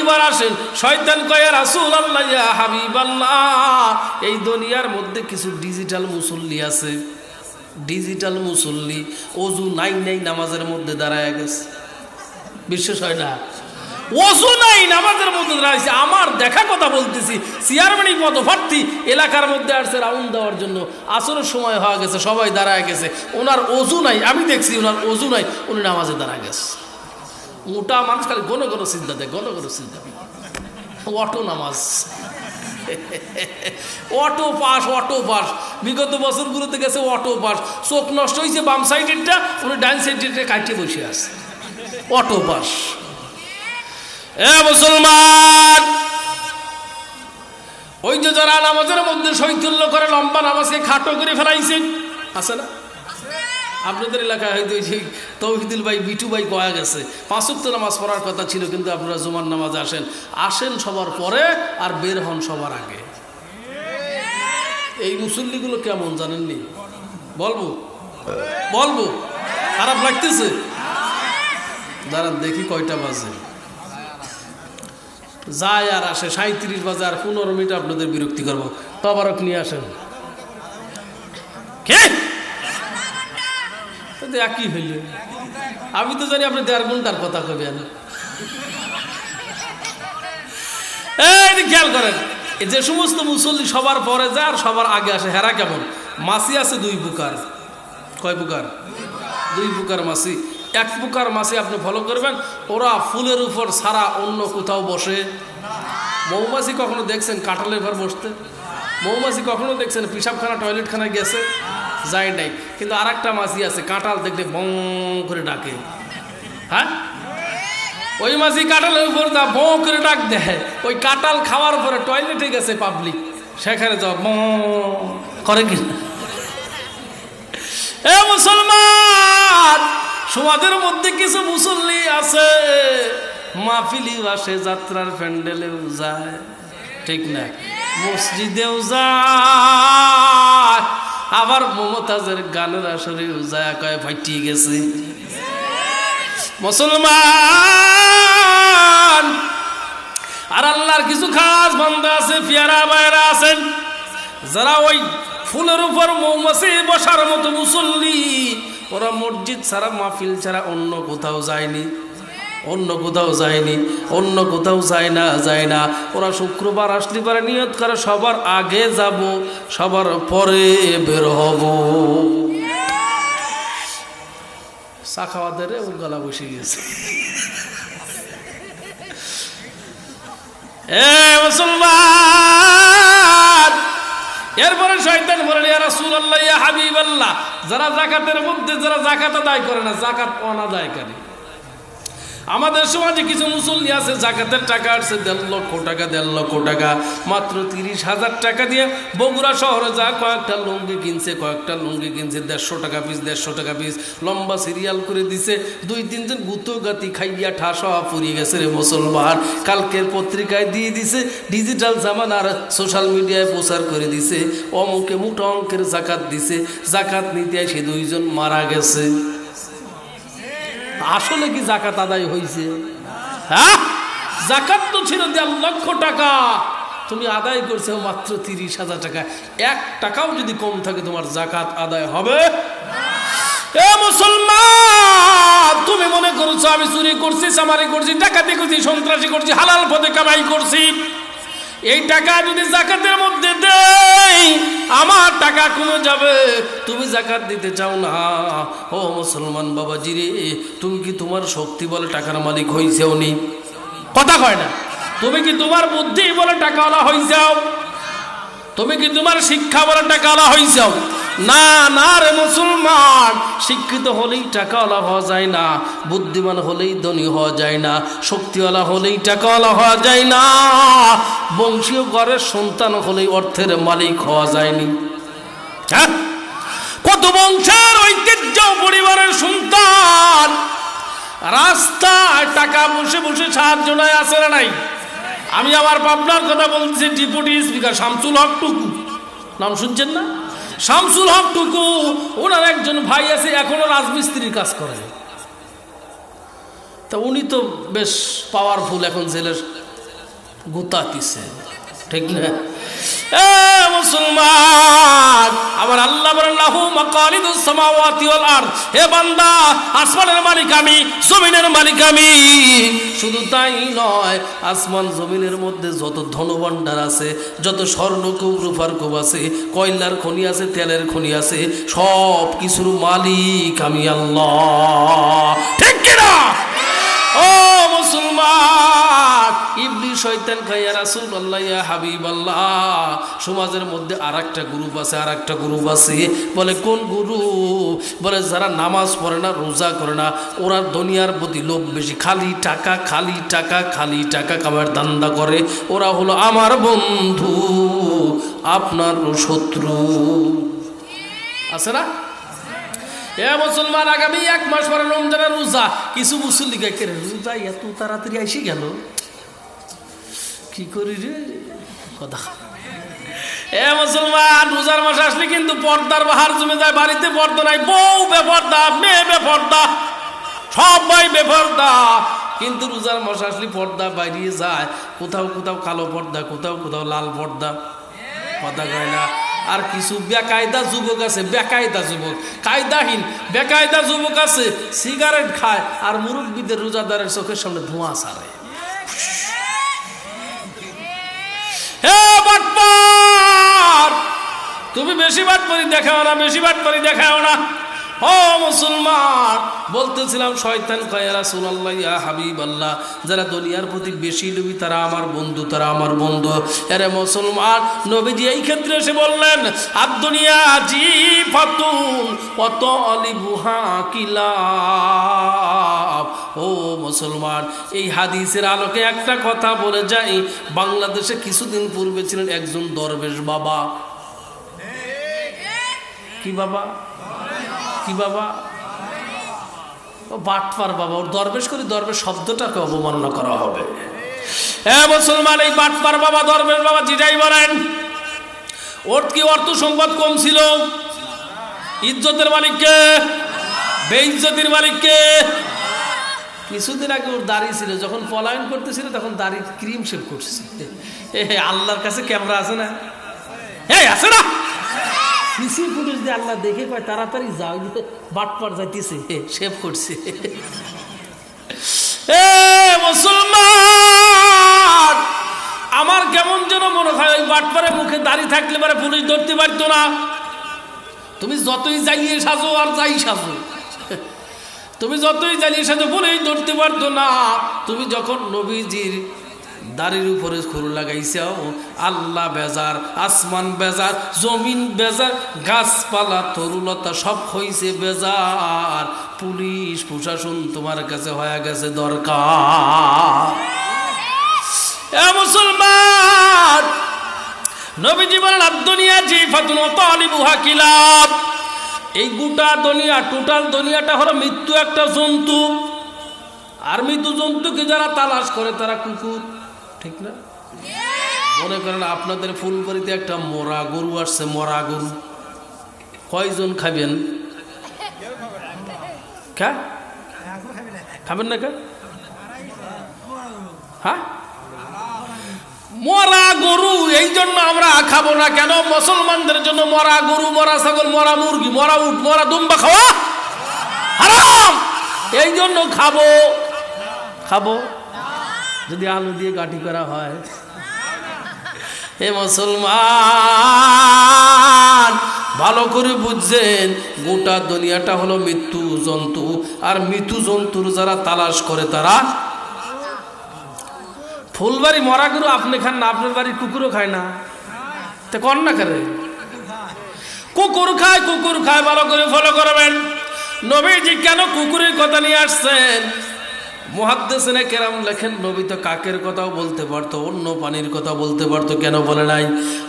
দুইবার আসেন। শয়তান কয় ইয়া রাসূলুল্লাহ ইয়া হাবিবাল্লাহ, এই দুনিয়ার মধ্যে কিছু ডিজিটাল মুসল্লি আছে, ডিজিটাল মুসল্লি, ওযু নাই নাই নামাজের মধ্যে দাঁড়ায় গেছে। বিশ্বাস হয় না? ওযু নাই নামাজের মধ্যে দাঁড়াইছে। আমার দেখা কথা বলতেছি, চেয়ারম্যান পদপ্রার্থী এলাকার মধ্যে আসছে রাউন্ড দেওয়ার জন্য, আসরের সময় হয়ে গেছে, সবাই দাঁড়ায় গেছে, ওনার ওযু নাই, আমি দেখছি ওনার ওযু নাই, উনি নামাজে দাঁড়ায় গেছে। মোটা মানুষ খালি গণ গণ চিন্তা দেয়, গণ গণ চিন্তা, অটো নামাজ, অটো পাস, অটো পাস, বিগত বছরগুলোতে গেছে অটো পাস। চোখ নষ্ট হয়েছে বাম সাইডেরটা, উনি ডান সাইডেরটা কাটিয়ে বসে আছে, অটো পাস। এ মুসলমান, ওই যে যারা নামাজের মধ্যে শৈথল্য করে লম্বা নামাজকে খাটো করে ফেলাইছে, আছে না? আপনাদের এলাকায় হয়তো তৌহিদুল ভাই, বিটু ভাই কয়া গেছে 5 ওয়াক্ত নামাজ পড়ার কথা ছিল, কিন্তু আপনারা জুমার নামাজে আসেন সবার পরে আর বের হন সবার আগে। এই মুসল্লিগুলো কেমন জানেননি? বলবো খারাপ লাগতেছে? দাঁড়ান দেখি কয়টা বাজে, যায় আর আসে 37 বাজে, আর 15 মিনিট আপনাদের বিরক্তি করবো। তবারক নিয়ে আসেন। কে একই হইল? আমি তো জানি আপনি 1.5 ঘন্টার কথা কবেন। এই খেয়াল করেন, যে সমস্ত মুসল্লি সবার পরে যায় আর সবার আগে আসে, হেরা কেমন? মাসি আছে 2 প্রকার। কয় প্রকার? 2 প্রকার মাসি। 1 প্রকার মাসি আপনি ফলো করবেন, ওরা ফুলের উপর ছাড়া অন্য কোথাও বসে। মৌমাছি কখনো দেখছেন কাঁঠালের উপর বসতে? মৌমাছি কখনো দেখছেন পিশাবখানা টয়লেটখানা গেছে? যায় নাই। কিন্তু আর একটা মাছি আছে, কাঁঠাল দেখলে বং করে ডাকে। হ্যাঁ, ওই মাছি কাঁঠালের উপর যা বং করে ডাক দেয়, ওই কাঁঠাল খাওয়ার পরে টয়লেটে গেছে পাবলিক, সেখানে যাও বং করে কি? এ মুসলমান, সমাজের মধ্যে কিছু মুসল্লি আছে মাহফিলি আসে, যাত্রার প্যান্ডেলেও যায়, ঠিক না? মসজিদেও যায়, আবার মমতাজের গানের আসরেও যায়, কয় ফাইটি গেছে। মুসলমান, আর আল্লাহর কিছু খাস বান্দা আছে, পিয়ারা বাইরা আছেন, যারা ওই ফুলের উপর মৌমাছি বসার মতো মুসল্লি, ওরা মসজিদ ছাড়া, মাহফিল ছাড়া অন্য কোথাও যায়নি, অন্য কোথাও যায়নি, অন্য কোথাও যায় না। ওরা শুক্রবার আসলে পারে নিয়ত করে সবার আগে যাব, সবার পরে বের হব। চা খাওয়া দেরে ওর গলা বসে গেছে। এ মুসলমান, এরপরে শয়তান বলেন ইয়া রাসূলুল্লাহ ইয়া হাবিবাল্লাহ, যারা যাকাতের মধ্যে যারা যাকাত আদায় করে না, যাকাত অনাদায়কারী। আমাদের সমাজে কিছু মুসল্লি আছে, যাকাতের টাকা আসছে 1.5 লক্ষ টাকা, 1.5 লক্ষ টাকা, মাত্র 30,000 টাকা দিয়ে বগুড়া শহরে যা কয়েকটা লুঙ্গি কিনছে, 150 টাকা পিস, 150 টাকা পিস, লম্বা সিরিয়াল করে দিছে। 2-3 জন গুতো গাতি খাইয়া ঠাসা পুড়িয়ে গেছে রে মুসলমান। কালকের পত্রিকায় দিয়ে দিছে, ডিজিটাল জামানার সোশ্যাল মিডিয়ায় প্রচার করে দিছে, অমুকে মোটা অঙ্কের যাকাত দিছে, যাকাত নিতে এসে 2 জন মারা গেছে। আসলে কি যাকাত আদায় হয়েছে? হ্যাঁ, যাকাত তো ছিল 1.5 লক্ষ টাকা, তুমি আদায় করছো মাত্র 30,000 টাকা। 1 টাকাও যদি কম থাকে তোমার যাকাত আদায় হবে? এ মুসলমান, তুমি মনে করছো আমি চুরি করছি, চামারি করছি, ডাকাতি করছি, সন্ত্রাসী করছি, হালাল পথে কামাই করছি, এই টাকা যদি যাকাতের মধ্যে দেই আমার টাকা কমে যাবে? তুমি যাকাত দিতে চাও না। ও মুসলমান বাবাজি রে, তুমি কি তোমার শক্তি বলে টাকার মালিক হইছেও নি? কথা কয় না। তুমি কি তোমার বুদ্ধি বলে টাকাওয়ালা হয়ে যাও? তুমি কি তোমার শিক্ষা বলে টাকাওয়ালা হয়ে যাও? না না রে মুসলমান, শিক্ষিত হলেই টাকাওয়ালা হওয়া যায় না, বুদ্ধিমান হলেই ধনী হওয়া যায় না, শক্তিওয়ালা হলেই টাকাওয়ালা হওয়া যায় না, বংশীয় ঘরের সন্তান হলেই অর্থের মালিক হওয়া যায়নি। হ্যাঁ, কত বংশের ঐতিহ্য পরিবারের সন্তান রাস্তায় টাকা বসে বসে সাহায্য নাই, আছে না নাই? আমি আমার পাবনার কথা বলছি, ডেপুটি স্পিকার শামসুল হক টুকু, নাম শুনছেন না? শামসুল হক টুকু, ওনার একজন ভাই আছে এখনো রাজমিস্ত্রির কাজ করে। তা উনি তো বেশ পাওয়ারফুল, এখন জেলের গুতাতিছে, ঠিক না? মুসলমান, আমার আল্লাহ বলেন লাহু মাকালিদুস সামাওয়াতি ওয়াল আরদ, হে বান্দা, আসমানের মালিক আমি, জমিনের মালিক আমি। শুধু তাই নয়, আসমান জমিনের মধ্যে যত ধনভাণ্ডার আছে, যত স্বর্ণকূপ রূপার কূপ আছে, কয়লার খনি আছে, তেলের খনি আছে, সব কিছুর মালিক আমি আল্লাহ, ঠিক কিনা? ও মুসলমান, ইবলিস শয়তান খাইয়া রাসূলুল্লাহ ইয়া হাবিবাল্লাহ, সমাজের মধ্যে আরেকটা গ্রুপ আছে, বলে কোন গ্রুপ? বলে যারা নামাজ পড়ে না, রোজা করে না, ওরা দুনিয়ার প্রতি লোভ বেশি, খালি টাকা কামার ধান্দা করে, ওরা হলো আমার বন্ধু, আপনার শত্রু। আছে না? এ মুসলমান, আগামী 1 মাস পরে রমজানের রোজা। কিছু মুসল্লি গাইকে রোজা এত তাড়াতাড়ি আইসি গেল, কি করি রে কথা। এ মুসলমান, রোজার মাস আসলে কিন্তু পর্দার বাহার জমে যায়, বাড়িতে পর্দা নাই, বউ বেপর্দা, মেয়ে বেপর্দা, সবাই বেপর্দা। কিন্তু রোজার মাস আসলে পর্দা বাইরিয়ে যায়, কোথাও কালো পর্দা, কোথাও লাল পর্দা, কথা কয় না। আর কিছু বেকায়দা যুবক আছে, কায়দাহীন বেকায়দা যুবক আছে, সিগারেট খায় আর মুরব্বীদের রোজাদারের চোখের সামনে ধোঁয়া ছাড়ে। হে বাটপার, তুমি বেশি বাটপারি দেখাও না, ও মুসলমান। বলতেছিলাম, শয়তান কয় রাসূলুল্লাহ ইয়া হাবিবাল্লাহ, যারা দুনিয়ার প্রতি বেশি লোভী তারা আমার বন্ধু। আরে মুসলমান, নবীজি এই ক্ষেত্রে এসে বললেন, আদ-দুনিয়া জিফাতুন ওয়া তালিবুহা কিলাব। ও মুসলমান, এই হাদিসের আলোকে একটা কথা বলে যাই, বাংলাদেশে কিছুদিন পূর্বে ছিলেন একজন দরবেশ বাবা। কি বাবা? ও বাটপার বাবা। ওর দরবেশ শব্দটাকে অবমাননা করা হবে। হ্যাঁ মুসলমান, এই বাটপার বাবা, দরবেশ বাবা যেটাই বলেন, ওর কি অর্থ সংবাদ কম ছিল? ইজ্জতের মালিককে, বেইজ্জতির মালিককে। কিছুদিন আগে ওর দাড়ি ছিল, যখন পলায়ন করতেছিল তখন দাড়ি ক্রিম শেভ করছে। আল্লাহর কাছে ক্যামেরা আছে না? আছে না? সিসি ফুটেজ দিয়ে আল্লাহ দেখে কয় তাড়াতাড়ি যাও, বাটপার যাইতেছে, শেভ করছে। মুসলমান, আমার কেমন যেন মনে হয় ওই বাটপারের মুখে দাড়ি থাকলে পরে পুলিশ ধরতে পারতো না। তুমি যতই জ্বালিয়ে সাজো আর যাই সাজো, পুলিশ ধরতে পারতো না। তুমি যখন নবীজির দাড়ির উপরে খুর লাগাইছাও, আল্লাহ বেজার, আসমান বেজার, জমিন বেজার, গাছপালা তরুলতা সব হইছে বেজার, পুলিশ প্রশাসন তোমার কাছে হয়ে গেছে দরকার। এ মুসলমান, নবীজি বলেন, আদ-দুনিয়া জিফাতুন ওয়া তালিবুহা কিলাব। এই গোটা দুনিয়া, টোটাল দুনিয়াটা হলো মৃত্যু একটা জন্তু, আর মৃত্যু জন্তুকে যারা তালাশ করে তারা কুকুর, ঠিক না? মনে করেন আপনাদের ফুলবাড়িতে একটা মরা গরু আসছে, মরা গরু, কয়জন খাবেন? খাবেন না? হ্যাঁ, মরা গরু এই জন্য আমরা খাবো না কেন? মুসলমানদের জন্য মরা গরু, মরা ছাগল, মরা মুরগি, মরা উট, মরা দুম্বা খাওয়া হারাম। এই জন্য খাবো যদি আলু দিয়ে গাঠি করা হয়। হে মুসলমান, ভালো করে বুঝছেন, গোটা দুনিয়াটা হলো মৃত্যু জন্তু, আর মৃত্যু জন্তুর যারা তালাশ করে তারা। ফুলবাড়ি মরা গরু আপনি খান না, আপনার বাড়ির কুকুরও খায় না, তা কর না করে? কুকুর খায়, ভালো করে ফলো করবেন। নবীজি কেন কুকুরের কথা নিয়ে আসছেন? মুহাদ্দিসিনে কেরাম লেখেন, নবী তো কাকের কথাও বলতে পারতো, অন্য পানির কথা বলতে পারতো, কেন বলে নাই?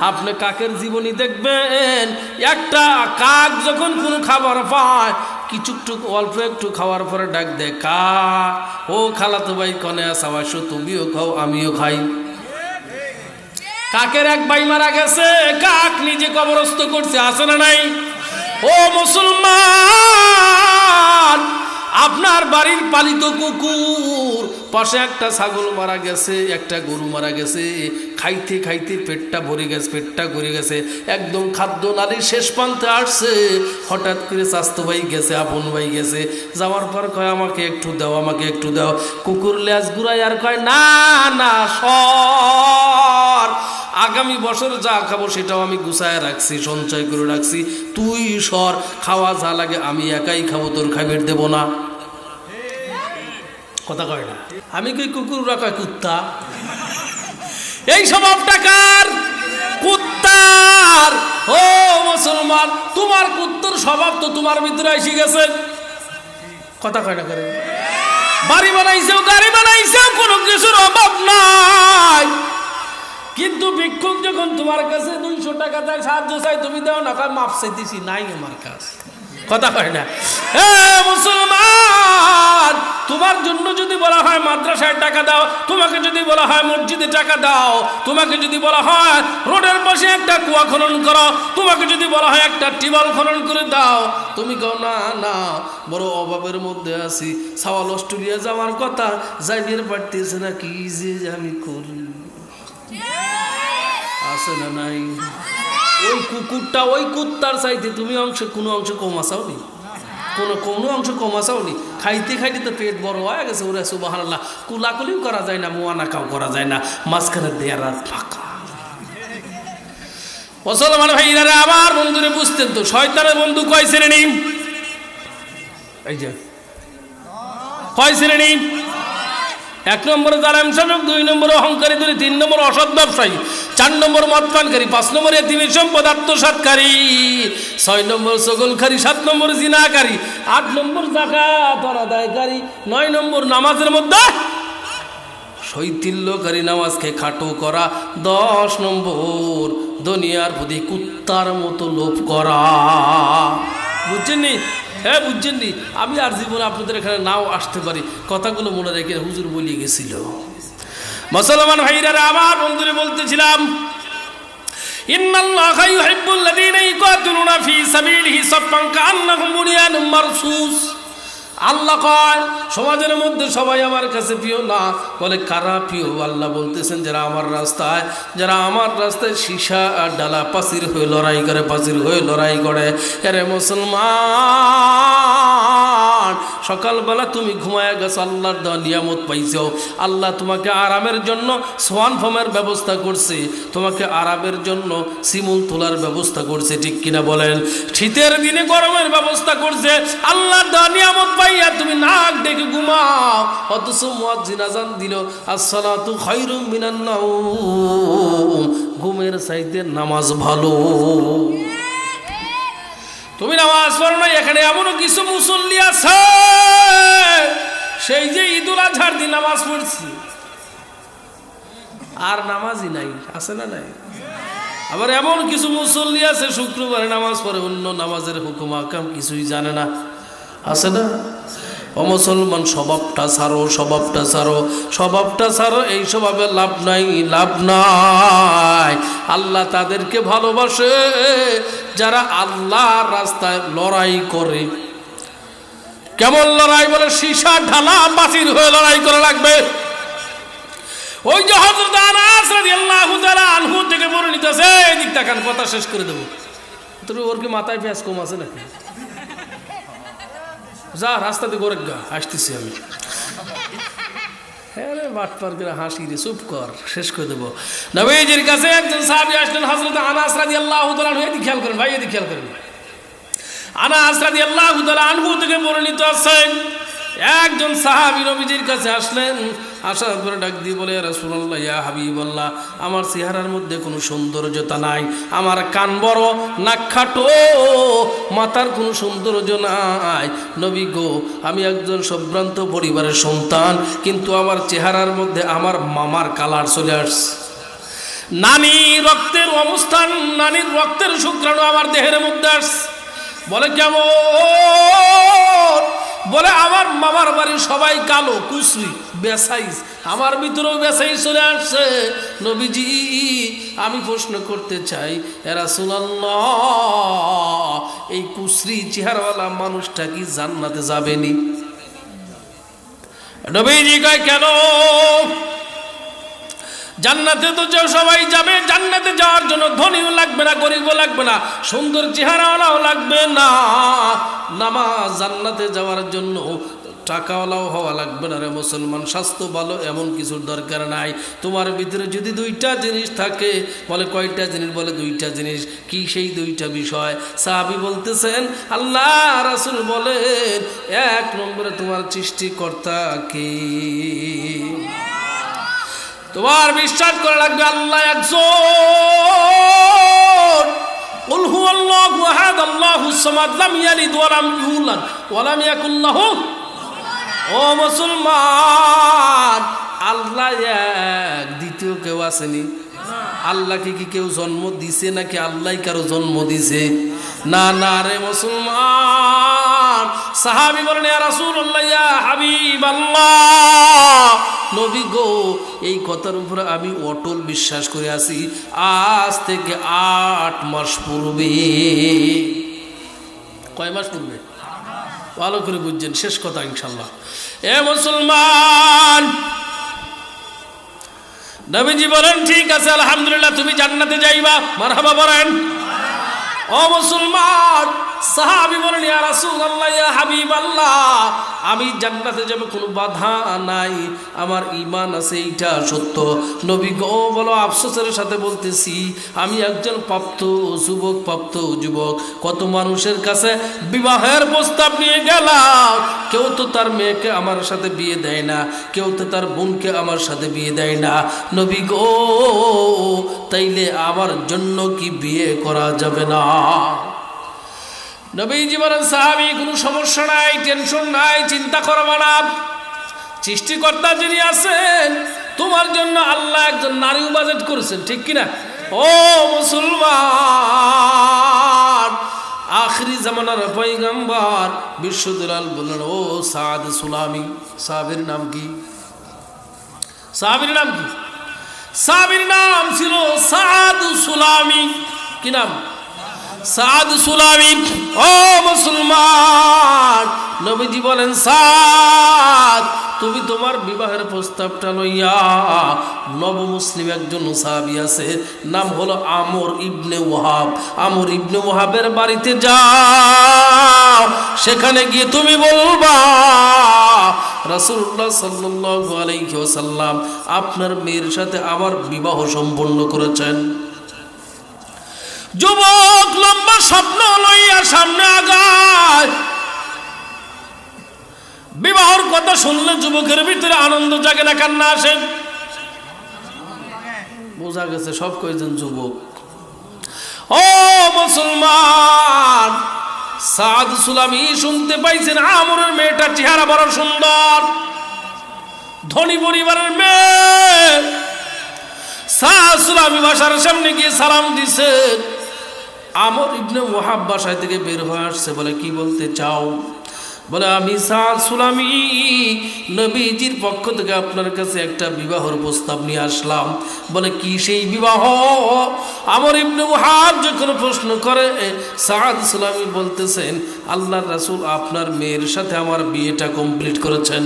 আপনি কাকের জীবনী দেখবেন, একটা কাক যখন কোনো খাবার পায়, অল্প একটু খাওয়ার পরে ডাক দেয়, কা ও খালাতো ভাই কনে আসো, তুমিও খাও আমিও খাই। কাকের এক ভাই মারা গেছে, কাক নিজে কবরস্থ করছে, আছে না নাই? ও মুসলমান, আপনার বাড়ির পালিত কুকুর পাশে একটা ছাগল মারা গেছে, একটা গরু মারা গেছে, খাইতে খাইতে পেটটা ভরে গেছে, একদম খাদ্য নালীর শেষ প্রান্তে আসছে। হঠাৎ করে স্বাস্থ্য ভাই গেছে, আপন ভাই গেছে, যাওয়ার পর কয় আমাকে একটু দাও। কুকুর লেজ ঘুরাই আর কয় না না সর, আগামী বছর যা খাবো সেটাও আমি গুছায় রাখছি, সঞ্চয় করে রাখছি, তুই সর, খাওয়া যা লাগে আমি একাই খাবো, তোর খাইবের দেব না। কথা কয় না, আমি কই কুকুররা কয় কুত্তা। এই স্বভাবটা কার? কুত্তার। ও মুসলমান, তোমার কুত্তার স্বভাব তো তোমার ভিতরে এসে গেছে। কথা কয় না করে, বাড়ি বানাইছো, গাড়ি বানাইছো, কোনো কিছুর অভাব নাই, কিন্তু ভিক্ষুক যখন তোমার কাছে 200 টাকা দেয়, সাহায্য চাই, তুমি দাও না, কয় মাপ চাইতেছি, নাই আমার কাছে। কথা কয় না। মুসলমান, তোমার জন্য যদি বলা হয় মাদ্রাসায় টাকা দাও, তোমাকে যদি বলা হয় মসজিদে টাকা দাও, তোমাকে যদি বলা হয় রোডের পাশে একটা কুয়া খনন করো, তোমাকে যদি বলা হয় একটা টিউবওয়েল খনন করে দাও, তুমি কও না না, বড় অভাবের মধ্যে আছি, সাওয়াল অস্ট্রেলিয়া যাওয়ার কথা, যাইতে পারতেছে না, কি যে আমি করি। আছে না নাই? ওই কুকুরটা ওই কুত্তার চাইতে তুমি কোনো অংশ কম আসাওনি, কোনো অংশ কম আসাওনি। খাইতে খাইতে তো পেট বড় হয়ে গেছে, ওরে সুবহানাল্লাহ, কুলাকুলিও করা যায় না, মুয়ানাকাও করা যায় না, মাঝখানে দেয়ার আর ফাঁকা। মুসলমান ভাইরা আমার বন্ধুরে বুঝতেন তো, শয়তানের বন্ধু কয় শ্রেণী? এই যে কয় শ্রেণী? 1 নম্বর জালেম শাসক, 2 নম্বর অহংকারী, 3 নম্বর অসৎ ব্যবসায়ী, 4 নম্বর মদ পানকারী, 5 নম্বর এতিমের সম্পদ আত্মসাৎকারী, 6 নম্বর চগলখারী, 7 নম্বর জিনাকারী, 8 নম্বর যাকাত আদায়কারী, 9 নম্বর নামাজের মধ্যে শৈথিল্যকারী, নামাজকে খাটো করা, 10 নম্বর দুনিয়ার প্রতি কুত্তার মতো লোভ করা। বুঝছেন নি? হ্যাঁ বুঝছেন নি? আমি আর জীবনে আপনাদের এখানে নাও আসতে পারি, কথাগুলো মনে রেখে হুজুর বলিয়ে গেছিল। মুসলমান ভাইরা আমার বন্ধুরে বলতেছিলাম, ইন্নাল্লাহা ইউহিব্বুল্লাযীনা ইউকাতিলুনা ফী সাবিলিহি সাফফান কাআন্নাহুম বুনিয়ানুম মারসুস। আল্লাহ কয় সমাজের মধ্যে সবাই আমার কাছে প্রিয় না, বলে কারা প্রিয়? আল্লাহ বলতেছেন যারা আমার রাস্তায় সীসা আর ডালা পাচির হয়ে লড়াই করে। আরে মুসলমান, সকালবেলা তুমি ঘুমায় গেছো, আল্লাহর দেওয়া নিয়ামত পাইছো, আল্লাহ তোমাকে আরামের জন্য সোয়ান ফমের ব্যবস্থা করছে, তোমাকে আরামের জন্য শিমুল তোলার ব্যবস্থা করছে, ঠিক কিনা বলেন? শীতের দিনে গরমের ব্যবস্থা করছে, আল্লাহর দেওয়া নিয়ামত পাইয়া তুমি নাক ডেকে ঘুমাও, অথচ মুয়াজ্জিন আযান দিল আসসালাতু খায়রুম মিনান নাওম, ঘুমের চাইতে নামাজ ভালো। তুমি নামাজ পড়ো না, এখানে এমনও কিছু মুসল্লি আছে সেই যে ঈদুল আজহার দিন নামাজ পড়ছি আর নামাজই নাই, আছে না নাই? আবার এমন কিছু মুসল্লি আছে শুক্রবারে নামাজ পড়ে, অন্য নামাজের হুকুম আকাম কিছুই জানে না, আছে না? ও মুসলমান, স্বভাবটা ছাড়ো, এই স্বভাবে লাভ নাই। আল্লাহ তাদেরকে ভালোবাসে যারা আল্লাহর রাস্তায় লড়াই করে। কেমন লড়াই? বলে সীসা ঢালা বাসির হয়ে লড়াই করা লাগবে। ওই যে হযরত আনাস রাদিয়াল্লাহু তাআলা আনহু থেকে বর্ণিত আছে, এদিক তাকান, কথা শেষ করে দেব। তুমি ওর কি মাথায় পেঁয়াজ কম আছে নাকি? যা রাস্তাতে গোরেগা, আসতেছি আমি। হ্যাঁ রে বাটপার করে হাসি রে, চুপ কর, শেষ করে দেবো। নবীজির কাছে একজন সাহাবী আসলেন, হযরত আনাস রাদিয়াল্লাহু তাআলা আনহু। এদিকে খেয়াল করেন ভাই, এদিকে খেয়াল করেন। আনাস রাদিয়াল্লাহু তাআলা আনহু থেকে বর্ণিত আছে, একজন সাহাবী নবীজির কাছে আসলেন, আসার পরে ডাক দিয়ে বলে, ইয়া রাসূলুল্লাহ, ইয়া হাবিবাল্লাহ, আমার চেহারার মধ্যে কোনো সৌন্দর্যতা নাই, আমার কান বড়, নাক খাটো, মাথার কোনো সৌন্দর্য নাই। নবী গো, আমি একজন সম্ভ্রান্ত পরিবারের সন্তান, কিন্তু আমার চেহারার মধ্যে আমার মামার কালার চলে আসছে, নানি রক্তের অবস্থান, নানির রক্তের শুক্রাণু আমার দেহের মধ্যে আসছে। বলে কেমন? বলে আমার মামার বাড়ির সবাই কালো, কুচি, বেসাইজ, আমার ভিতরেও বেসাইজ চলে আসছে। নবীজি, আমি প্রশ্ন করতে চাই, ইয়া রাসূলুল্লাহ, এই কুচরি চেহারাওয়ালা মানুষটা কি জান্নাতে যাবেনি? নবীজি কয় কেন? জান্নাতে তো সবাই যাবে, জান্নাতে যাওয়ার জন্য ধনীও লাগবে না, গরিবও লাগবে না, সুন্দর চেহারাওয়ালাও লাগবে না, নামাজ জান্নাতে যাওয়ার জন্য টাকাওয়ালাও হওয়া লাগবে না রে মুসলমান, স্বাস্থ্য ভালো এমন কিছুর দরকার নাই। তোমার ভিতরে যদি দুইটা জিনিস থাকে, বলে কয়টা জিনিস? বলে দুইটা জিনিস। কি সেই দুইটা বিষয়? সাহাবী বলতেছেন আল্লাহ রাসূল বলেন, এক নম্বরে তোমার সৃষ্টিকর্তা কে? তোমার বিশ্বাস করা লাগবে আল্লাহ একজন। কুল হুয়াল্লাহু আহাদ আল্লাহুস সামাদ লাম ইয়ালিদ ওয়া লাম ইউলাদ ওয়া লাম ইয়াকুল লাহু। ও মুসলমান, আল্লাহ এক, দ্বিতীয় কেউ আসেনি। আল্লাহকে কি কেউ জন্ম দিছে নাকি আল্লাহ কারো জন্ম দিছে? না না রে মুসলমান। সাহাবী বলেন ইয়া রাসূলুল্লাহ ইয়া হাবিবাল্লাহ, নবী গো এই কথার উপরে আমি অটল বিশ্বাস করে আছি আজ থেকে 8 মাস পূর্বে। কয় মাস পূর্বে? ভালো করে বুঝছেন, শেষ কথা ইনশাল্লাহ। এ মুসলমান, নবীজি বলেন ঠিক আছে আলহামদুলিল্লাহ তুমি জান্নাতে যাইবা, মারহাবা বলেন। ও মুসলমান, সাহাবী বলেন ইয়া রাসূলুল্লাহ ইয়া হাবিবাল্লাহ, আমি জান্নাতে যাব কোনো বাধা নাই, আমার ঈমান আছে, এইটা সত্য। নবী গো বলো আফসোসের সাথে বলতেছি আমি একজন প্রাপ্ত যুবক, কত মানুষের কাছে বিবাহের প্রস্তাব নিয়ে গেলাম, কেউ তো তার মেয়েকে আমার সাথে বিয়ে দেয় না, কেউ তো তার বোনকে আমার সাথে বিয়ে দেয় না। নবী গো তাইলে আমার জন্য কি বিয়ে করা যাবে না? নবীজি বলেন সাহাবী কোনো সমস্যা নাই, টেনশন নাই, চিন্তা করবা না। সৃষ্টিকর্তা যিনি আছেন তোমার জন্য আল্লাহ একজন নারীও বাজেট করেছেন, ঠিক কিনা? ও মুসলমান, আখরি জামানার পয়গম্বর বিশ্বদুলাল বললেন ও সাদ সুলামি। সাহাবীর নাম কি? সাহাবীর নাম কি? সাহাবীর নাম ছিল সাদ সুলামি। কি নাম? সাদ সুলামি। ও মুসলমান, নবীজি বলেন সাদ তুমি তোমার বিবাহের প্রস্তাবটা লইয়া, নব মুসলিম একজন সাহাবী আছে, নাম হলো আমর ইবনে ওয়াহাব। আমর ইবনে ওয়াহাবের বাড়িতে যাও, সেখানে গিয়ে তুমি বলবা রাসূলুল্লাহ সাল্লাল্লাহু আলাইহি ওয়াসাল্লাম আপনার মেয়ের সাথে আমার বিবাহ সম্পন্ন করেছেন। যুবক লম্বা স্বপ্ন লইয়া সামনে আগায়। বিবাহর কথা শুনলে যুবকের ভিতরে আনন্দ জাগে না, কান্না আসে? বোঝা গেছে সব কয়জন যুবক। ও মুসলমান, সাদ সুলামি শুনতে পাইছেন আমরের মেয়েটা চেহারা বড় সুন্দর, ধনী পরিবারের মেয়ে। সাদ সুলামি বাসার সামনে গিয়ে সালাম দিছে। আমর ইবনে ওয়াহাব বাসায় থেকে বের হয়ে আসছে, বলে কি বলতে চাও? বলে আমি সাদ সুলামি নবীজির পক্ষ থেকে আপনার কাছে একটা বিবাহের প্রস্তাব নিয়ে আসলাম। বলে কি সেই বিবাহ? আমর ইবনে ওয়াহাব যখন প্রশ্ন করে, সাদ সুলামি বলতেছেন আল্লাহর রাসূল আপনার মেয়ের সাথে আমার বিয়েটা কমপ্লিট করেছেন।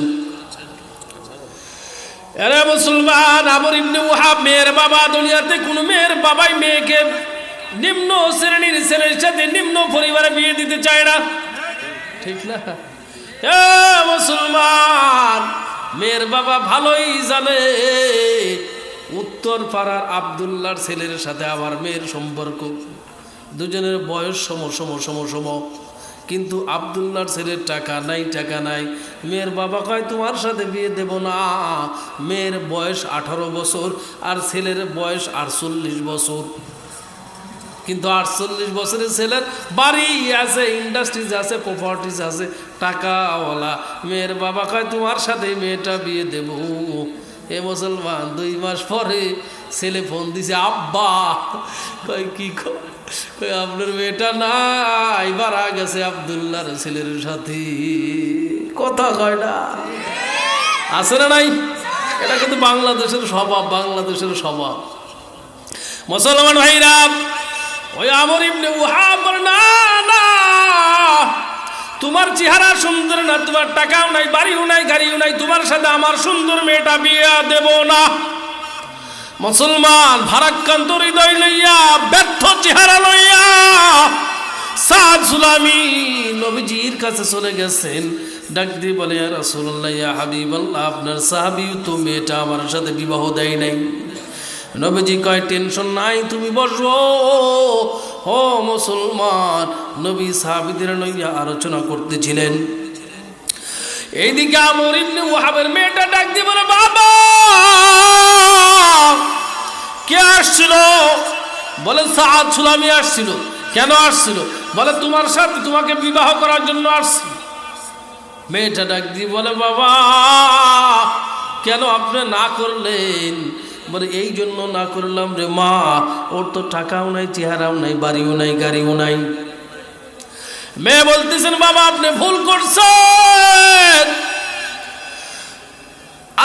আরে মুসলমান, আমর ইবনে ওয়াহাব মেয়ের বাবা। দুনিয়াতে কোন মেয়ের বাবাই মেয়েকে নিম্ন শ্রেণীর ছেলের সাথে নিম্ন পরিবারে বিয়ে দিতে চায় না, ঠিক না? মুসলমান, মেয়ের বাবা ভালোই জানে উত্তর পাড়ার আব্দুল্লাহর ছেলের সাথে আমার মেয়ের সম্পর্ক, দুজনের বয়স সম, কিন্তু আব্দুল্লাহর ছেলের টাকা নাই। মেয়ের বাবা কয় তোমার সাথে বিয়ে দেব না। মেয়ের বয়স 18 বছর আর ছেলের বয়স 48 বছর। কিন্তু 48 বছরের ছেলের বাড়ি আছে, ইন্ডাস্ট্রিজ আছে, প্রপার্টিজ আছে, টাকাওয়ালা। মেয়ের বাবা কয় তোমার সাথে মেয়েটা বিয়ে দেব। এ মুসলমান, 2 মাস পরে ছেলে ফোন দিছে, আব্বা। কয় কি কয় আপনার মেয়েটা নাই, বাড়া গেছে আব্দুল্লাহর ছেলের সাথে। কথা কয় না, আছে না নাই? এটা কিন্তু বাংলাদেশের স্বভাব। মুসলমান ভাইরা, ওই আমর ইবনে ওয়াহাব না তোমার চেহারা সুন্দর না, তোমার টাকাও নাই, বাড়িও নাই, গাড়িও নাই, তোমার সাথে আমার সুন্দর মেয়েটা বিয়ে দেব না। মুসলমান ভারাক্রান্ত হৃদয় লইয়া, ব্যর্থ চেহারা লইয়া সাদ সুলামি নবীজির কাছে চলে গেছেন। ডাক দিয়ে বলে, ইয়া রাসূলুল্লাহ, ইয়া হাবিবাল্লাহ, আপনার সাহাবী তো মেয়েটা আমার সাথে বিবাহ দেয় নাই। নবীজি কয়, টেনশন নাই, তুমি বসো। ও মুসলমান, নবী সাহাবীদের লইয়া আলোচনা করতেছিলেন। এইদিকে আমর ইবনে ওয়াহাবের মেয়েটা ডাক দিয়ে বলে, বাবা কে আসছিল? বলে, সাদ সুলামি আসছিল। কেন আসছিল? বলে, তোমার সাথে তোমাকে বিবাহ করার জন্য আসছিল। মেয়েটা ডাক দিয়ে বলে, বাবা কেন আপনি না করলেন? বলে, এই জন্য না করলাম রে মা, ওর তো টাকাও নাই, চেহারাও নাই, বাড়িও নাই, গাড়িও নাই। মেয়ে বলতেছেন, বাবা আপনি ভুল করছেন।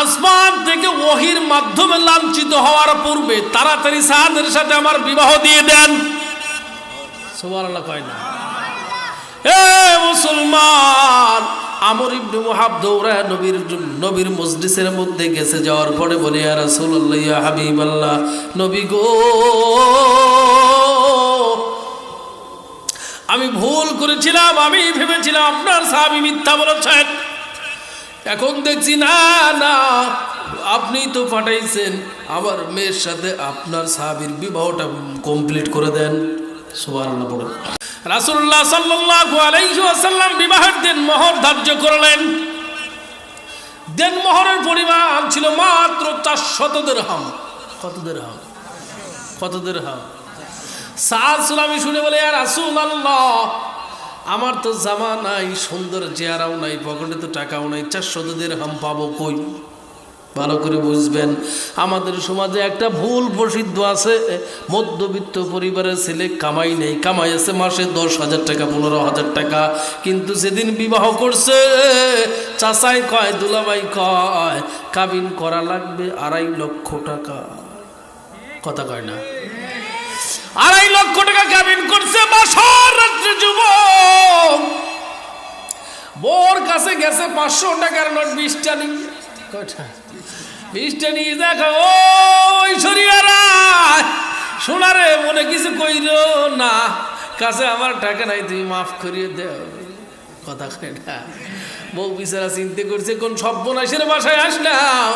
আসমান থেকে ওহীর মাধ্যমে লাঞ্ছিত হওয়ার পূর্বে তাড়াতাড়ি সাদের সাথে আমার বিবাহ দিয়ে দেন। সুবহানাল্লাহ কয় না? এ মুসলমান, আমর ইবনে ওয়াহাব দৌড়ায় নবীর মজলিসের মধ্যে গেছে। যাওয়ার পরে বলে, ইয়া রাসূলুল্লাহ, ইয়া হাবিবাল্লাহ, নবী গো, আমি ভুল করেছিলাম, আমি ভেবেছিলাম আপনার সাহাবী মিথ্যা বলেছেন। এখন দেখছি না না, আপনি তো পাঠাইছেন আমার মেয়ের সাথে আপনার সাহাবীর বিবাহটা কমপ্লিট করে দেন। সুবহানাল্লাহ বলেন। রাসূলুল্লাহ সাল্লাল্লাহু আলাইহি ওয়াসাল্লাম বিবাহের দিন মোহর ধার্য করলেন। দেন মোহরের পরিমাণ ছিল মাত্র 400 দিরহাম। কত দিরহাম? কত দিরহাম? সাদ সুলামি শুনে বলে, ইয়া রাসূলুল্লাহ, আমার তো জামা নাই, সুন্দর চেহারাও নাই, পকেটে তো টাকাও নাই, 400 দিরহাম পাবো কই? ভালো করে বুঝবেন, আমাদের সমাজে একটা ভুল প্রসিদ্ধ আছে, মধ্যবিত্ত পরিবারের ছেলে কামাই নেই, কামাই আছে মাসে 10,000 টাকা, 15,000 টাকা, কিন্তু যেদিন বিবাহ করছে চাচাই কয়, দুলাভাই কয়, কাবিন করা লাগবে 2.5 লক্ষ টাকা। কথা কয় না? 2.5 লক্ষ টাকা কাবিন করছে বাসর রাত্রে যুবক। বোর কাছে গেছে 500 টাকার নোট 20টা নিয়ে। কয়টা? 20টা নিয়ে দেখা, ওই শরিয়ারা শোনারে, মনে কিছু কইরো না, কাছে আমার টাকা নাই, তুমি মাফ করিয়ে দেও। কথা কয় না? বউ বিচারা চিন্তা করছে, কোন সর্বনাশের বাসায় আসলাম,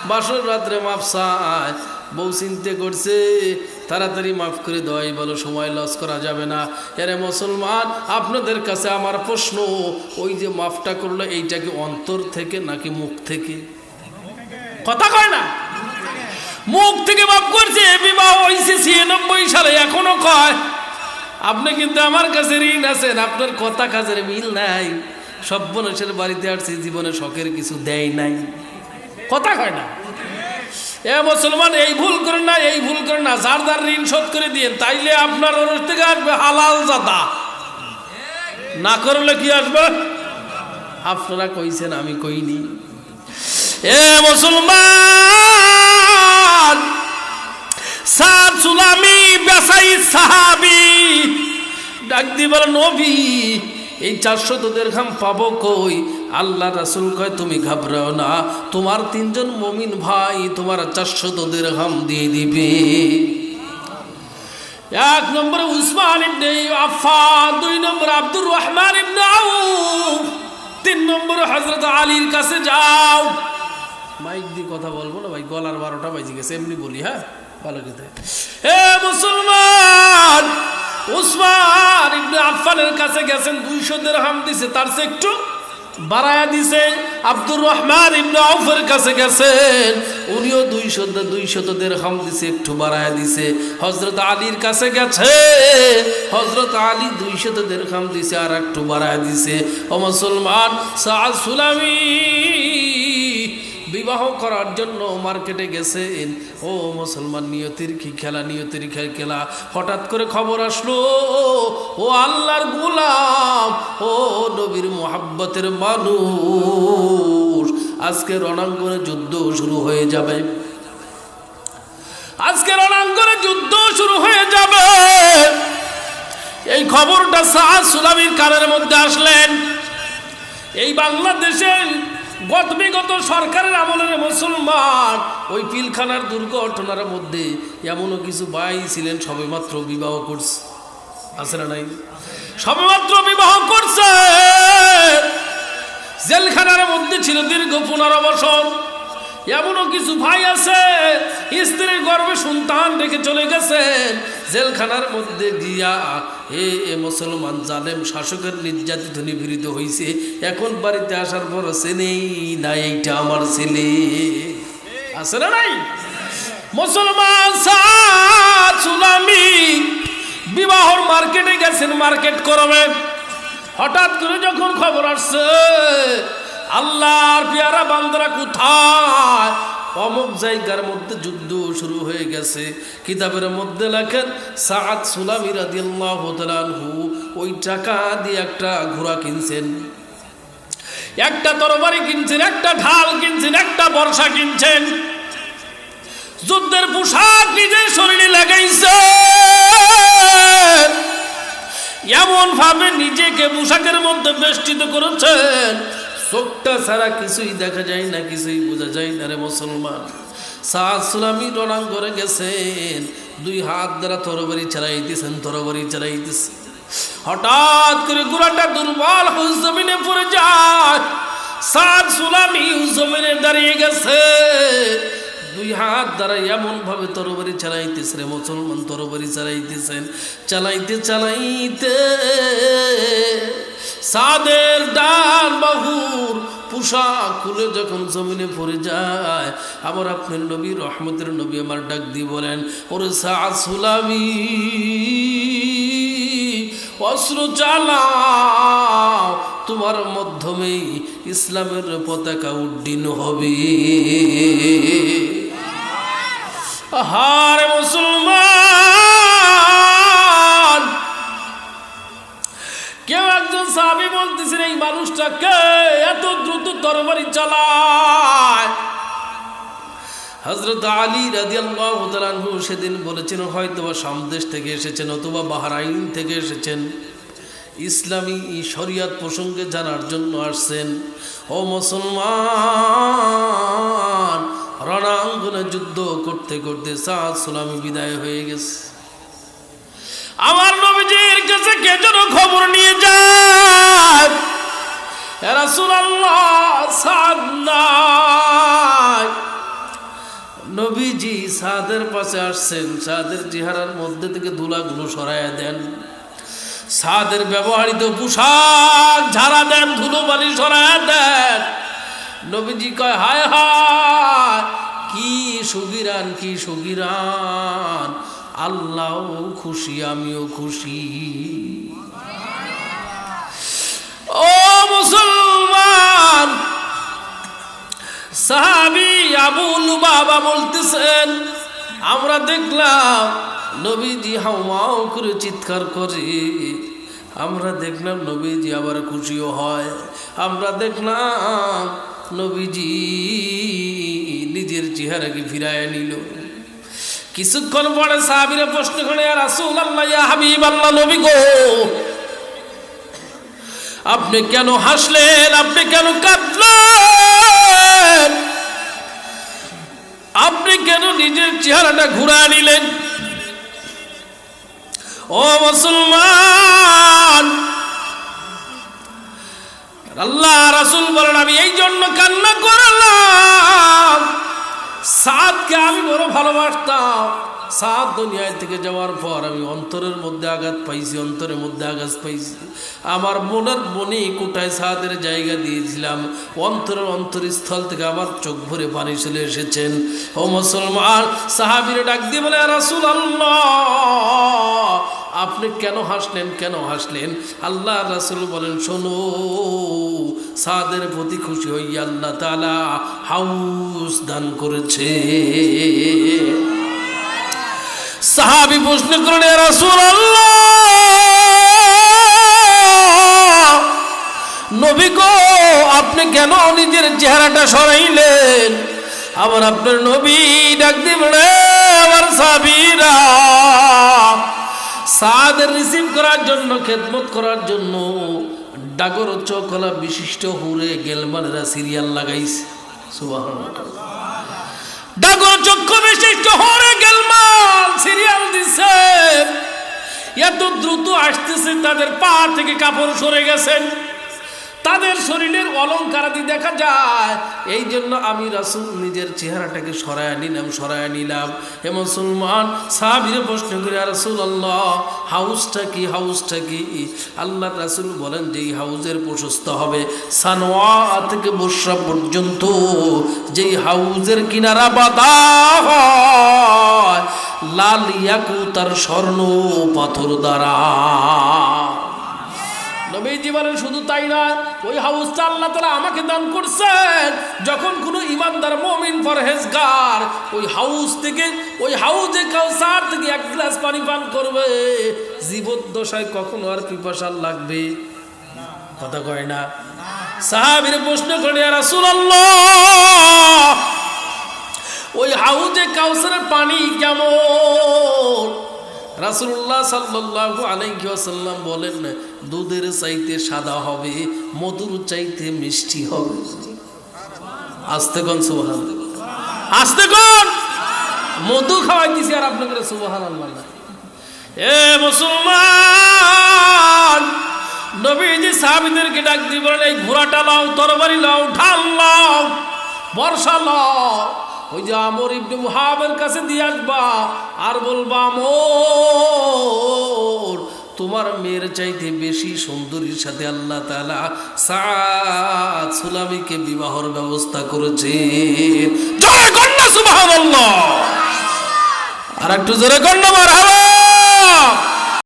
বাসর রাত্রে মাফ চায়। বউ চিন্তা করছে, তাড়াতাড়ি মাফ করে দেওয়াই বলো, সময় লস করা যাবে না। এরে মুসলমান, আপনাদের কাছে আমার প্রশ্ন, ওই যে মাফটা করলো, এইটা কি অন্তর থেকে নাকি মুখ থেকে? কথা কয় না? মুখ থেকে মাফ করছে। বিবাহ হয়েছে 96 সালে, এখনো কয় আপনি কিন্তু আমার কাছে ঋণ আছেন, আপনার কথা কাজের মিল নাই, সর্বনাশের বাড়িতে আসছে, জীবনে শখের কিছু দেয় নাই। কথা কয় না? এ মুসলমান, এই ভুল করেন না, এই ভুল করেন না, যার যার ঋণ শোধ করে দিয়েন, তাইলে আপনার ওর থেকে আসবে হালাল জাদা। না করলে কি আসবে? আপনারা কইছেন, আমি কইনি। এ মুসলমান, সাদ সুলামি বেসাই সাহাবী ডাক দি বলে, নবী এই 400 দিরহাম পাবো কই? আল্লাহ রাসূল কয়, তুমি ঘাবড়াও না, তোমার 3 জন মুমিন ভাই তোমার 400 দিরহাম দিয়ে দিবে। 1 নম্বরে উসমান ইবনে আফফান, 2 নম্বরে আব্দুর রহমান ইবনে আউফ, 3 নম্বরে হযরত আলীর কাছে যাও। মাইক দিয়ে কথা বলবো না ভাই, গলার 12টা বাজে গেছে, এমনি বলি। হ্যাঁ, ভালো কথা। হে মুসলমান, উসমান ইবনে আফফানের কাছে গেছেন, 200 দিরহাম দিছে, তার চেয়ে একটু বাড়ায়া দিছে। আব্দুর রহমান ইবনে আউফের কাছে গেছেন, উনিও 200 দিরহাম দিছে, একটু বাড়ায়া দিছে। হযরত আলীর কাছে গেছে, হযরত আলী 200 দিরহাম দিছে, আর একটু বাড়ায়া দিছে। ও মুসলমান, সাদ সুলামি বিবাহ করার জন্য মার্কেটে গেছেন। ও মুসলমান, নিয়তির কি খেলা, নিয়তির খেলা। হঠাৎ করে খবর আসলো, ও আল্লাহর গোলাম, ও নবীর মুহাব্বতের মানুষ, আজকে রণাঙ্গনে যুদ্ধ শুরু হয়ে যাবে। আজকে রণাঙ্গনে যুদ্ধ শুরু হয়ে যাবে। এই খবরটা সাদ সুলামির কানের মধ্যে আসলেন। এই বাংলাদেশে বিগত সরকারের আমলের মুসলমান ওই পিলখানার দুর্ঘটনার মধ্যে এমনও কিছু ভাই ছিলেন সবেমাত্র বিবাহ করছে, আছে না নাই? সবেমাত্র বিবাহ করছে, জেলখানার মধ্যে ছিল দীর্ঘ 15 বছর। এমনও কিছু ভাই আছে স্ত্রীর গর্ভে সন্তান রেখে চলে গেছেন জেলখানার মধ্যে গিয়া। এ মুসলমান জালেম শাসকের নির্যাতিত নিপীড়িত হয়েছে, এখন বাড়িতে আসার পর চেনেই না এইটা আমার ছেলে, আছে না নাই? মুসলমান সাদ সুলামি বিবাহর মার্কেটে গেছেন, মার্কেট করবেন। হঠাৎ করে যখন খবর আসছে আল্লাহর পেয়ারা বান্দারা কোথায়, অমুক জায়গার মধ্যে যুদ্ধ শুরু হয়ে গেছে। কিতাবের মধ্যে লেখেন সাদ সুলামি রাদিয়াল্লাহু তাআলা আনহু ওই টাকা দিয়ে একটা ঘোড়া কিনছেন, একটা তরবারি কিনছেন, একটা ঢাল কিনছেন, একটা বর্ষা কিনছেন, যুদ্ধের পোশাক নিজের শরীরে লাগাইছে, এমন ভাবে নিজেকে পোশাকের মধ্যে বেষ্টিত করেছেন চোখটা ছাড়া কিছুই দেখা যায় না, কিছুই বোঝা যায় না। রে মুসলমান, সাদ সুলামি রণাঙ্গনে গেছেন, 2 হাত দ্বারা তরবারি চালাইতেছেন, তরবারি চালাইতেছেন। হঠাৎ করে ঘোড়াটা দুর্বল হয়ে জমিনে পড়ে যায়। সাদ সুলামি জমিনে দাঁড়িয়ে গেছে, 2 হাত দ্বারা এমন ভাবে তরবারি চালাইতেছে। রে মুসলমান, তরবারি চালাইতেছেন, চালাইতে চালাইতে সাদের ডান বাহুর পোশাক খুলে যখন জমিনে পড়ে যায়, আমার আপনার নবী রহমতের নবী আমার ডাক দিয়ে বলেন, ওরে সাদ সুলামি অস্ত্র চালাও, তোমার মাধ্যমেই ইসলামের পতাকা উড্ডীন হবে। আহারে মুসলমান, কেউ একজন সাহাবী বলতেছেন এই মানুষটাকে এত দ্রুত তরবারি চালায়। হযরত আলী রাদিয়াল্লাহু তাআলা আনহু সেদিন বলেছেন হয়তো শাম দেশ থেকে এসেছেন অথবা বাহরাইন থেকে এসেছেন, ইসলামী শরিয়ত প্রসঙ্গে জানার জন্য আসছেন। ও মুসলমান, রণাঙ্গনে যুদ্ধ করতে করতে সাদ সুলামি বিদায় হয়ে গেছে। আমার নবীজির কাছে কে যেন খবর নিয়ে যায়, ইয়া রাসূলুল্লাহ সাদ নাই। নবীজি সাদের পাশে আসছেন, সাদের চেহারার মধ্যে থেকে ধুলাগুলো সরাইয়া দেন, সাদের ব্যবহৃত পোশাক ঝাড়া দেন, ধুলোবালি সরাইয়া দেন। নবীজি কয় হায় হায়, কি সুগিরান, কি সুগিরান, আল্লাহও খুশি, আমিও খুশি। ও মুসলমান, সাহাবী আবু লুবাবা বলতেছেন আমরা দেখলাম নবীজি হাউমাউ করে চিৎকার করে, আমরা দেখলাম নবীজি আবার খুশিও হয়, আমরা দেখলাম নবীজি নিজের চেহারাকে ফিরায় নিল। কিছুক্ষণ পরে সাহাবীরা প্রশ্ন করে, ইয়া রাসূলুল্লাহ, ইয়া হাবিবাল্লাহ, নবী গো আপনি কেন হাসলেন, আপনি কেন কাঁদলেন, আপনি কেন নিজের চেহারাটা ঘুরায় নিলেন? ও মুসলমান, আল্লাহ রাসূল বলেন আমি এই জন্য কান্না করলাম, সাদকে আমি বড় ভালোবাসতাম। সাদ দুনিয়ায় থেকে যাওয়ার পর আমি অন্তরের মধ্যে আঘাত পাইছি, অন্তরের মধ্যে আঘাত পাইছি। আমার মনের মনে কোটায় সাদের জায়গা দিয়েছিলাম, অন্তরের অন্তরস্থল থেকে আমার চোখ ভরে পানি চলে এসেছেন। ও মুসলমান, সাহাবীরা ডাক দিয়ে বলে, ইয়া রাসূলুল্লাহ আপনি কেন হাসলেন, কেন হাসলেন? আল্লাহ রাসূল বলেন শোনো, সাদের প্রতি খুশি হইয়া আল্লাহ তাআলা হাউস দান করেছে। সাহাবী প্রশ্ন করলেন, ইয়া রাসূলুল্লাহ নবী গো আপনি কেন নিজের চেহারাটা সরাইলেন? আবার আপনার নবী ডাক দিয়ে বলে, আমার সাহাবীরা সাদের রিসিভ করার জন্য, খেদমত করার জন্য ডাগর চকলা বিশিষ্ট হুরে গেলমানেরা সিরিয়াল লাগাইছে। সুবহানাল্লাহ। ডাগর চক্ষু বিশিষ্ট হুরে গেলমান সিরিয়াল দিছে। এত দ্রুত আসতেছে, তাদের পা থেকে কাপড় সরে গেছেন, তাদের শরীরের অলঙ্কারাদি দেখা যায়। এই জন্য আমি রাসূল নিজের চেহারাটাকে সরায় নিলাম। হে মুসলমান, সাহাবীরা প্রশ্ন করে, ইয়া রাসূলুল্লাহ, হাউসটা কি? আল্লাহর রাসূল বলেন যে এই হাউজের প্রশস্ত হবে সানওয়া থেকে বসরা পর্যন্ত, যেই হাউজের কিনারা বাঁধা হয় লাল ইয়াকুত আর স্বর্ণ পাথর দ্বারা। নবীজি বলেন শুধু তাই না, ওই হাউসটা আল্লাহ তাআলা আমাকে দান করছেন। যখন কোনো ইমানদার মুমিন পরহেজগার ওই হাউস থেকে, ওই হাউজে কাউসার থেকে এক গ্লাস পানি পান করবে, জীবদ্দশায় কখনো আর পিপাসা লাগবে? কথা কয় না। সাহাবীরা প্রশ্ন করে, ইয়া রাসূলুল্লাহ, ওই হাউজে কাউসারের পানি কেমন? রাসূলুল্লাহ সাল্লাল্লাহু আলাইহি ওয়াসাল্লাম বলেন, দুধের চাইতে সাদা হবে, মধুর চাইতে মিষ্টি হবে। আস্তে কোন সুবহানাল্লাহ, আস্তে কোন। মধু খাওয়াই দিছি আর আপনাকে সুবহানাল্লাহ না। এ মুসলমান, নবীজি সাহাবীদেরকে ডাক দিয়ে বলেন, এই ঘোড়াটা লাও, তরবারি লাও, ঢাল লাও, বর্ষা লাও, ওই যে আমর ইবনে মুহাবের কাছে দিয়ে আসবা আর বলবা, আমর, তোমার মেয়ের চাইতে বেশি সুন্দরীর সাথে আল্লাহ তাআলা সাদ সুলামিকে বিবাহর ব্যবস্থা করেছেন। জোরে কন্যা সুবহানাল্লাহ, আর একটু জোরে কন্যা মারহাবা।